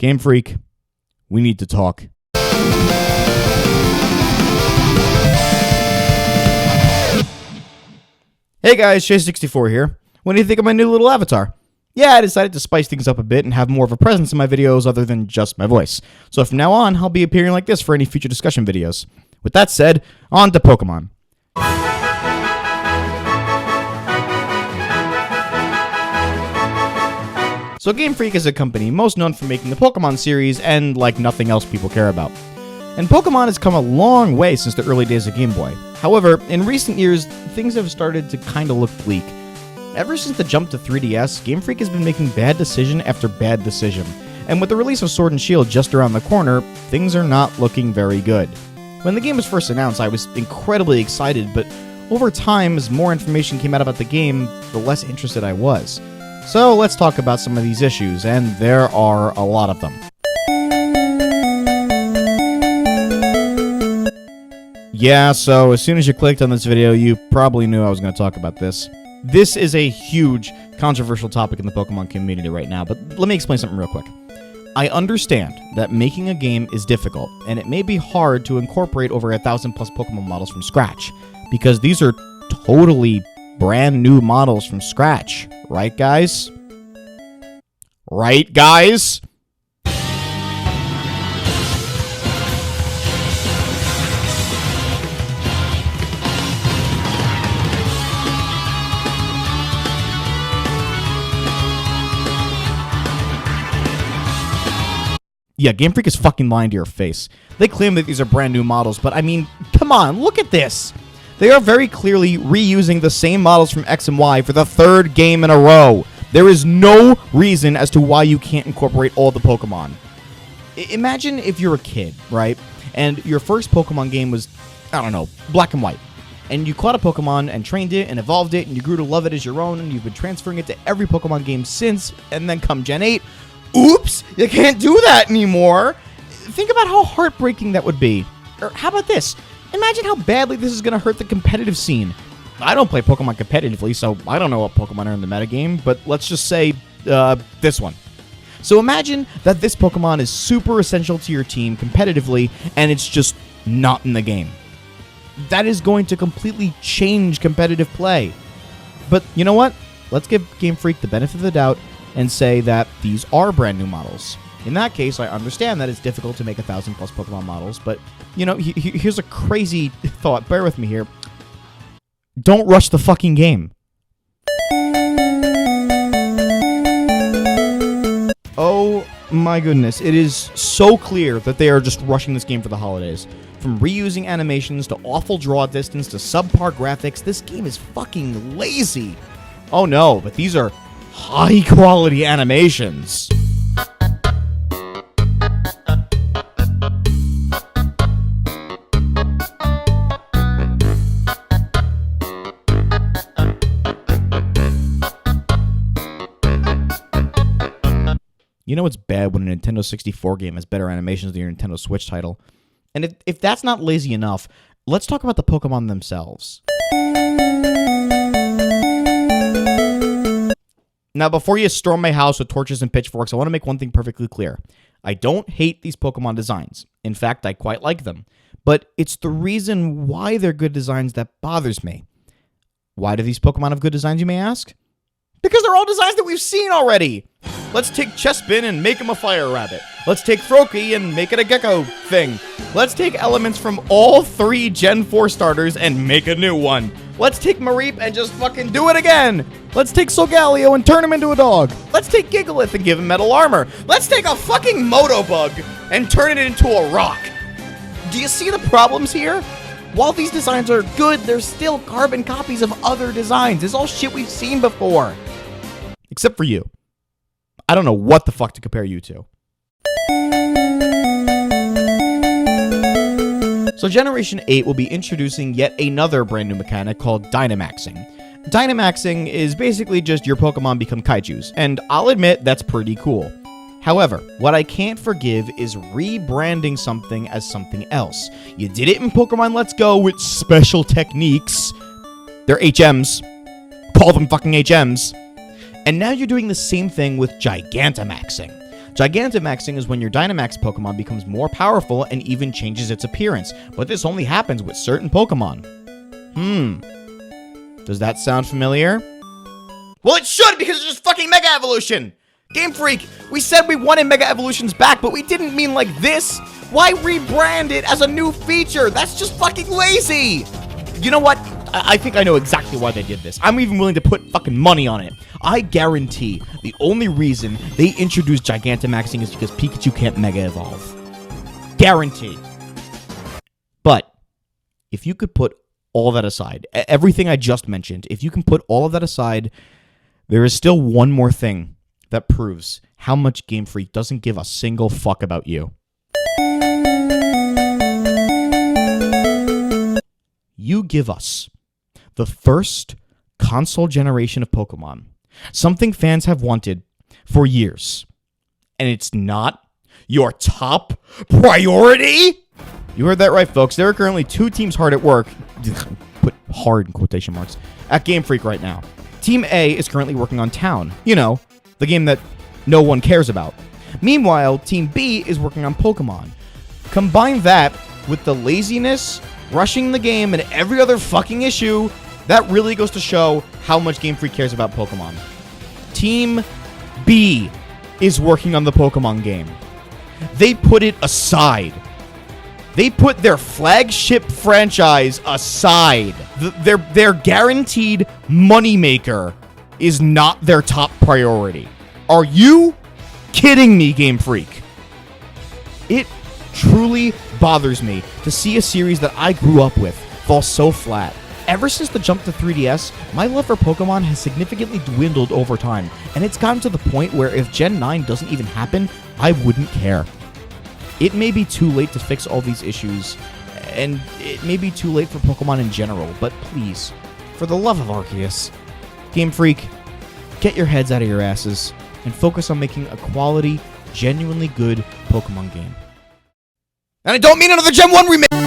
GameFreak, we need to talk. Hey guys, Shay64 here. What do you think of my new little avatar? Yeah, I decided to spice things up a bit and have more of a presence in my videos other than just my voice. So from now on, I'll be appearing like this for any future discussion videos. With that said, on to Pokemon. So GameFreak is a company most known for making the Pokemon series and like nothing else people care about. And Pokemon has come a long way since the early days of Game Boy. However, in recent years, things have started to kinda look bleak. Ever since the jump to 3DS, GameFreak has been making bad decision after bad decision. And with the release of Sword and Shield just around the corner, things are not looking very good. When the game was first announced, I was incredibly excited, but over time, as more information came out about the game, the less interested I was. So let's talk about some of these issues, and there are a lot of them. Yeah, so as soon as you clicked on this video, you probably knew I was going to talk about this. This is a huge, controversial topic in the Pokemon community right now, but let me explain something real quick. I understand that making a game is difficult, and it may be hard to incorporate over 1,000 plus Pokemon models from scratch, because these are totally brand new models from scratch, right guys? Right guys? Yeah, GameFreak is fucking lying to your face. They claim that these are brand new models, but I mean, come on, look at this. They are very clearly reusing the same models from X and Y for the third game in a row. There is no reason as to why you can't incorporate all the Pokemon. Imagine if you're a kid, right? And your first Pokemon game was, I don't know, black and white. And you caught a Pokemon and trained it and evolved it and you grew to love it as your own and you've been transferring it to every Pokemon game since, and then come Gen 8, oops, you can't do that anymore. Think about how heartbreaking that would be. Or how about this? Imagine how badly this is going to hurt the competitive scene. I don't play Pokemon competitively, so I don't know what Pokemon are in the metagame, but let's just say this one. So imagine that this Pokemon is super essential to your team competitively, and it's just not in the game. That is going to completely change competitive play. But you know what? Let's give GameFreak the benefit of the doubt and say that these are brand new models. In that case, I understand that it's difficult to make 1,000 plus Pokemon models, but, you know, here's a crazy thought. Bear with me here. Don't rush the fucking game. Oh my goodness, it is so clear that they are just rushing this game for the holidays. From reusing animations to awful draw distance to subpar graphics, this game is fucking lazy. Oh no, but these are high quality animations. You know it's bad when a Nintendo 64 game has better animations than your Nintendo Switch title. And if that's not lazy enough, let's talk about the Pokemon themselves. Now, before you storm my house with torches and pitchforks, I want to make one thing perfectly clear. I don't hate these Pokemon designs. In fact, I quite like them. But it's the reason why they're good designs that bothers me. Why do these Pokemon have good designs, you may ask? Because they're all designs that we've seen already! Let's take Chespin and make him a fire rabbit. Let's take Froakie and make it a gecko thing. Let's take elements from all 3 Gen 4 starters and make a new one. Let's take Mareep and just fucking do it again. Let's take Solgaleo and turn him into a dog. Let's take Gigalith and give him metal armor. Let's take a fucking Motobug and turn it into a rock. Do you see the problems here? While these designs are good, they're still carbon copies of other designs. It's all shit we've seen before. Except for you. I don't know what the fuck to compare you to. So Generation 8 will be introducing yet another brand new mechanic called Dynamaxing. Dynamaxing is basically just your Pokemon become kaijus, and I'll admit that's pretty cool. However, what I can't forgive is rebranding something as something else. You did it in Pokemon Let's Go with special techniques. They're HMs. Call them fucking HMs. And now you're doing the same thing with Gigantamaxing. Gigantamaxing is when your Dynamax Pokemon becomes more powerful and even changes its appearance, but this only happens with certain Pokemon. Does that sound familiar? Well, it should, because it's just fucking Mega Evolution! Game Freak, we said we wanted Mega Evolutions back, but we didn't mean like this! Why rebrand it as a new feature? That's just fucking lazy! You know what? I think I know exactly why they did this. I'm even willing to put fucking money on it. I guarantee the only reason they introduced Gigantamaxing is because Pikachu can't Mega Evolve. Guarantee. But if you could put all that aside, everything I just mentioned, if you can put all of that aside, there is still one more thing that proves how much Game Freak doesn't give a single fuck about you. You give us the first console generation of Pokemon, something fans have wanted for years, and it's not your top priority? You heard that right, folks. There are currently 2 teams hard at work, put hard in quotation marks, at Game Freak right now. Team A is currently working on Town, you know, the game that no one cares about. Meanwhile, Team B is working on Pokemon. Combine that with the laziness, rushing the game, and every other fucking issue, that really goes to show how much Game Freak cares about Pokemon. Team B is working on the Pokemon game. They put it aside. They put their flagship franchise aside. Their guaranteed moneymaker is not their top priority. Are you kidding me, Game Freak? It truly bothers me to see a series that I grew up with fall so flat. Ever since the jump to 3DS, my love for Pokemon has significantly dwindled over time, and it's gotten to the point where if Gen 9 doesn't even happen, I wouldn't care. It may be too late to fix all these issues, and it may be too late for Pokemon in general, but please, for the love of Arceus, Game Freak, get your heads out of your asses and focus on making a quality, genuinely good Pokemon game. And I don't mean another Gen 1 remake!